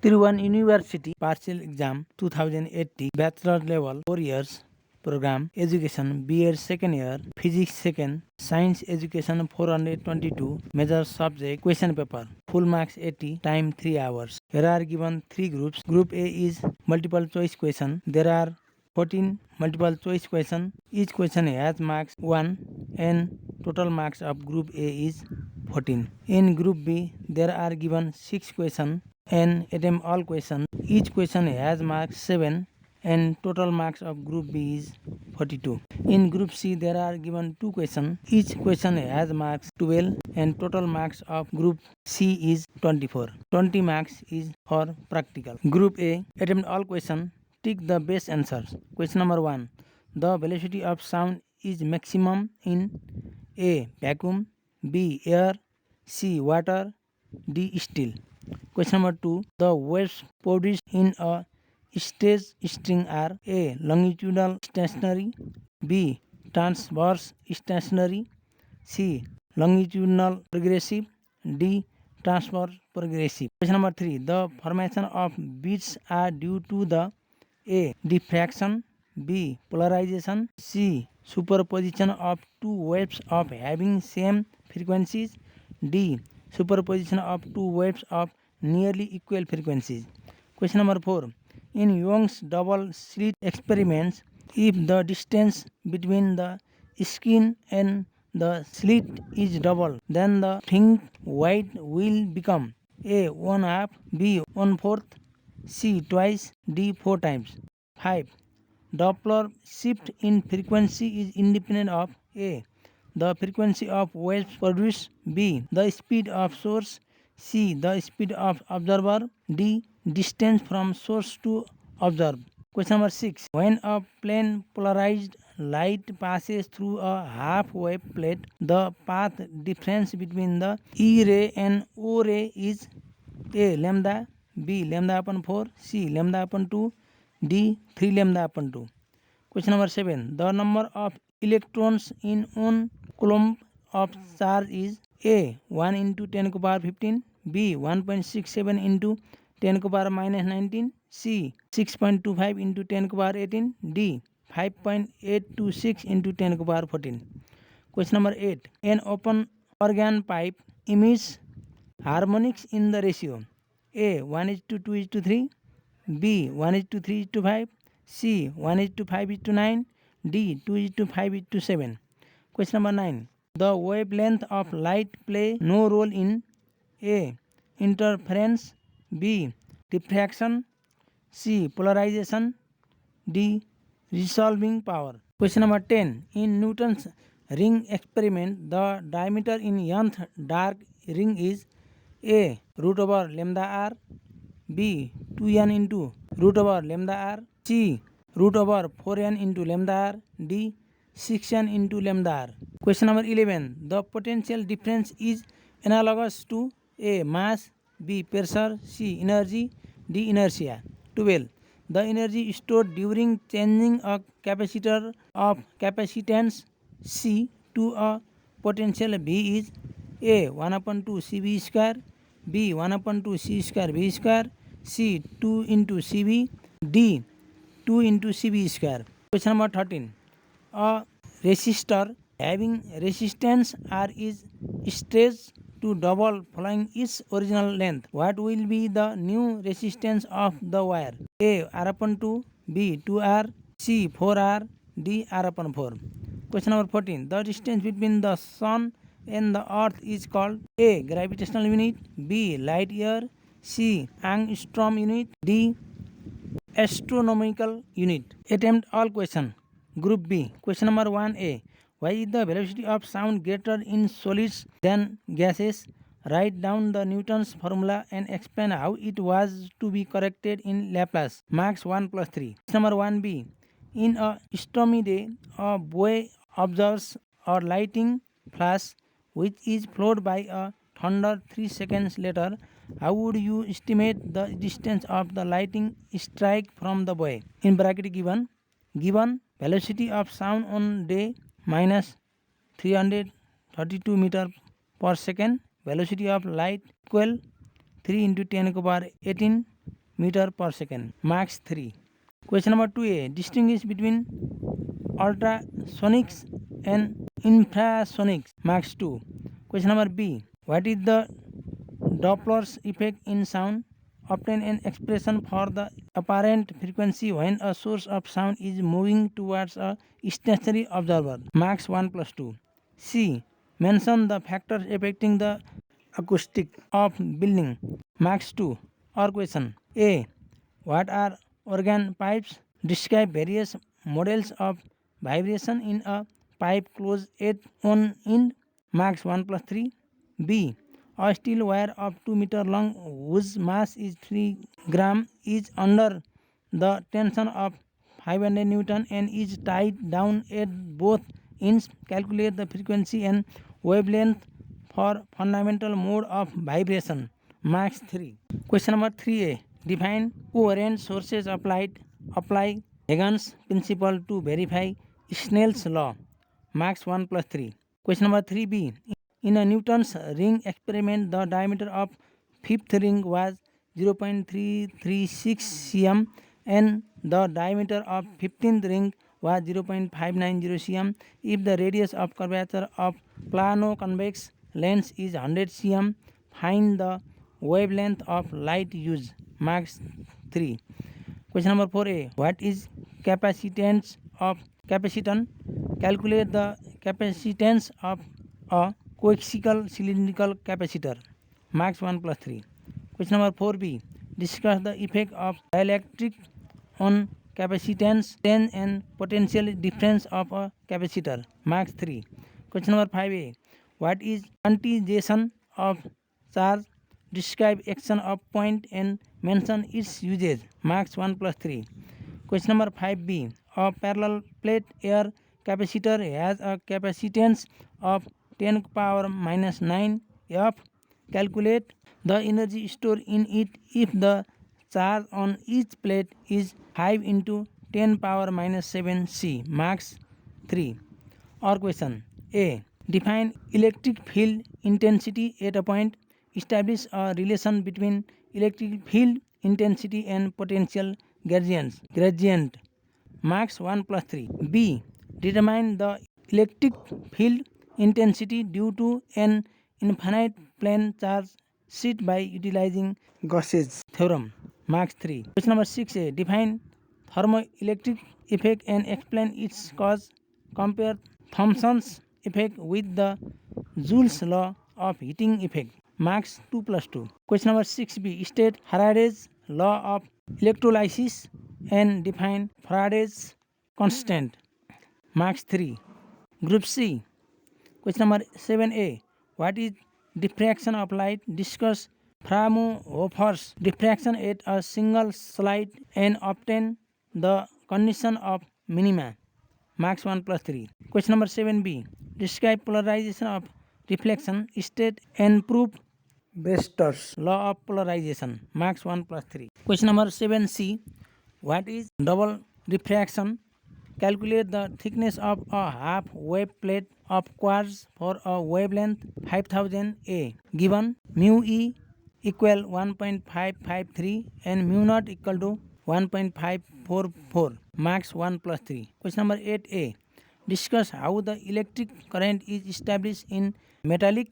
Tiruvan University partial exam 2080 bachelor level 4 years program education B.Ed second year physics second science education 422 major subject question paper full marks 80 time 3 hours. Here are given 3 groups. Group A is multiple choice question. There are 14 multiple choice question. Each question has marks 1 and total marks of group A is 14. In group B there are given 6 questions and attempt all questions. Each question has marks 7 and total marks of group B is 42. In group C there are given 2 questions. Each question has marks 12 and total marks of group C is 24. 20 marks is for practical. Group A attempt all questions. Tick the best answers. Question number 1. The velocity of sound is maximum in A. Vacuum, B. Air, C. Water, D. Steel. Question number 2. The waves produced in a stage string are A. Longitudinal stationary, B. Transverse stationary, C. Longitudinal progressive, D. Transverse progressive. Question number 3. The formation of beats are due to the A. Diffraction, B. Polarization, C. Superposition of two waves of having same frequencies, D. Superposition of two waves of nearly equal frequencies. Question number 4. In Young's double slit experiments, if the distance between the skin and the slit is double, then the think width will become A. 1/2, B. 1/4, C. Twice, D. 4 times. 5. Doppler shift in frequency is independent of A. The frequency of waves produced, B. The speed of source, C. The speed of observer, D. Distance from source to observe. Question number 6. When a plane polarized light passes through a half-wave plate, the path difference between the E ray and O ray is A. Lambda, B. Lambda upon 4, C. Lambda upon 2, D. 3 lambda upon 2. Question number 7. The number of electrons in 1 coulomb of charge is A. 1 into 10 to the power 15, B. 1.67 into 10 to the power minus 19, C. 6.25 into 10 to the power 18, D. 5.826 into 10 to the power 14. Question number 8. An open organ pipe emits harmonics in the ratio A. 1:2:3, B. 1:3:5, C. 1:5:9, D. 2:5:7. Question number 9. The wavelength of light play no role in A. Interference, B. Diffraction, C. Polarization, D. Resolving power. Question number 10. In Newton's ring experiment, the diameter in nth dark ring is A. root over lambda r, B. 2n into root over lambda r, C. root over 4n into lambda r, D. 6n into lambda r. Question number 11. The potential difference is analogous to A. Mass, B. Pressure, C. Energy, D. Inertia. 12. The energy stored during changing a capacitor of capacitance C to a potential V is A. 1/2 CV square, B. 1/2 C square V square, C. 2 into CV, D. 2 into CV square. Question number 13. A resistor having resistance R is stretched to double following its original length. What will be the new resistance of the wire? A. R/2, B. 2R, C. 4R, D. R/4. Question number 14. The distance between the sun and the earth is called A. Gravitational unit, B. Light year, C. Angstrom unit, D. Astronomical unit. Attempt all question. Group B. Question number 1A. Why is the velocity of sound greater in solids than gases? Write down the Newton's formula and explain how it was to be corrected in Laplace. Marks 1 plus 3. Question number 1B. In a stormy day, a boy observes a lighting flash which is followed by a thunder 3 seconds later. How would you estimate the distance of the lightning strike from the boy? In bracket given velocity of sound on day minus 332 meter per second, velocity of light equal 3 into 10 to the power 18 meter per second. Max 3. Question number 2a. Distinguish between ultrasonics and infrasonics. Max 2. Question number B. What is the Doppler's effect in sound? Obtain an expression for the apparent frequency when a source of sound is moving towards a stationary observer. Max 1 plus 2. C. Mention the factors affecting the acoustic of building. Max 2. Or question. A. What are organ pipes? Describe various models of vibration in a pipe closed at one end. Max 1 plus 3. B. A steel wire of 2 meter long whose mass is 3 gram is under the tension of 500 Newton and is tied down at both ends. Calculate the frequency and wavelength for fundamental mode of vibration. Max 3. Question number 3a. Define coherent sources of light. Apply Huygens principle to verify Snell's law. Max 1 plus 3. Question number 3b. In a Newton's ring experiment, the diameter of fifth ring was 0.336 cm and the diameter of 15th ring was 0.590 cm. If the radius of curvature of plano-convex lens is 100 cm, find the wavelength of light used. Max 3. Question number 4a. What is capacitance of capaciton? Calculate the capacitance of a coaxial cylindrical capacitor. Max 1 plus 3. Question number 4b. Discuss the effect of dielectric on capacitance, change and potential difference of a capacitor. Max 3. Question number 5a. What is quantization of charge? Describe action of point and mention its usage. Max 1 plus 3. Question number 5b. A parallel plate air capacitor has a capacitance of 10 power minus 9 F. Calculate the energy stored in it if the charge on each plate is 5 into 10 power minus 7 C. Max 3. Or question. A. Define electric field intensity at a point. Establish a relation between electric field intensity and potential gradient. Max 1 plus 3. B. Determine the electric field intensity due to an infinite plane charge sheet by utilizing Gauss's theorem. Max 3. Question number 6a. Define thermoelectric effect and explain its cause. Compare Thomson's effect with the Joule's law of heating effect. Max 2 plus 2. Question number 6b. State Faraday's law of electrolysis and define Faraday's constant. Max 3. Group C. Question number 7a. What is diffraction of light? Discuss Fraunhofer's diffraction at a single slide and obtain the condition of minima. Max 1 plus 3. Question number 7b. Describe polarization of reflection. State and prove Brewster's law of polarization. Max 1 plus 3. Question number 7c. What is double refraction? Calculate the thickness of a half wave plate of quartz for a wavelength 5000 A. Given mu E equal 1.553 and mu naught equal to 1.544. Max 1 plus 3. Question number 8a. Discuss how the electric current is established in metallic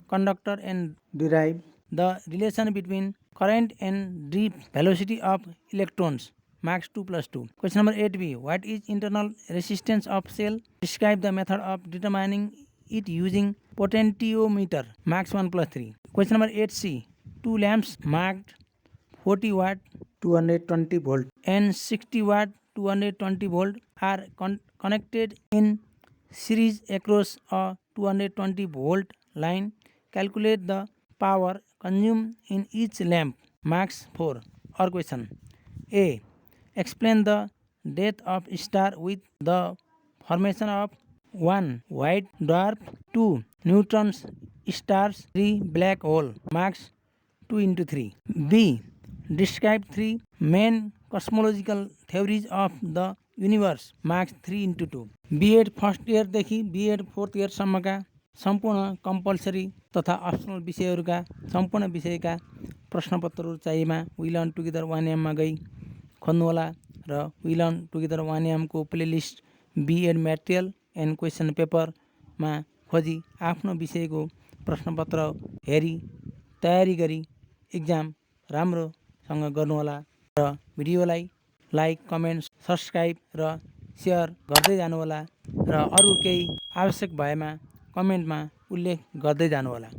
conductor and derive the relation between current and drift velocity of electrons. Max 2 plus 2. Question number 8b. What is internal resistance of cell? Describe the method of determining it using potentiometer. Max 1 plus 3. Question number 8c. Two lamps marked 40 watt 220 volt and 60 watt 220 volt are connected in series across a 220 volt line. Calculate the power consumed in each lamp. Max 4. Or question. A. Explain the death of star with the formation of 1. White dwarf, 2. Neutron stars, 3. Black hole. Max 2 into 3. B. Describe 3 main cosmological theories of the universe. Max 3 into 2. B.Ed first year देखि B.Ed fourth year सम्मका सम्पूर्ण compulsory तथा optional विषयहरूका सम्पूर्ण विषयका प्रश्नपत्रहरू चाहिएमा we learn together 1M मा गई खोज्नुहोला र वी लर्न टुगेदर 1M को playlist BEd material and question पेपरमा खोजी आफ्नो विषयको प्रश्नपत्र हेरी तयारी गरी एक्जाम राम्रोसँग गर्नुहोला र भिडियोलाई लाइक कमेन्ट सब्सक्राइब र सेयर गर्दै जानुहोला र अरू केही आवश्यक भएमा कमेन्टमा उल्लेख गर्दै जानुहोला।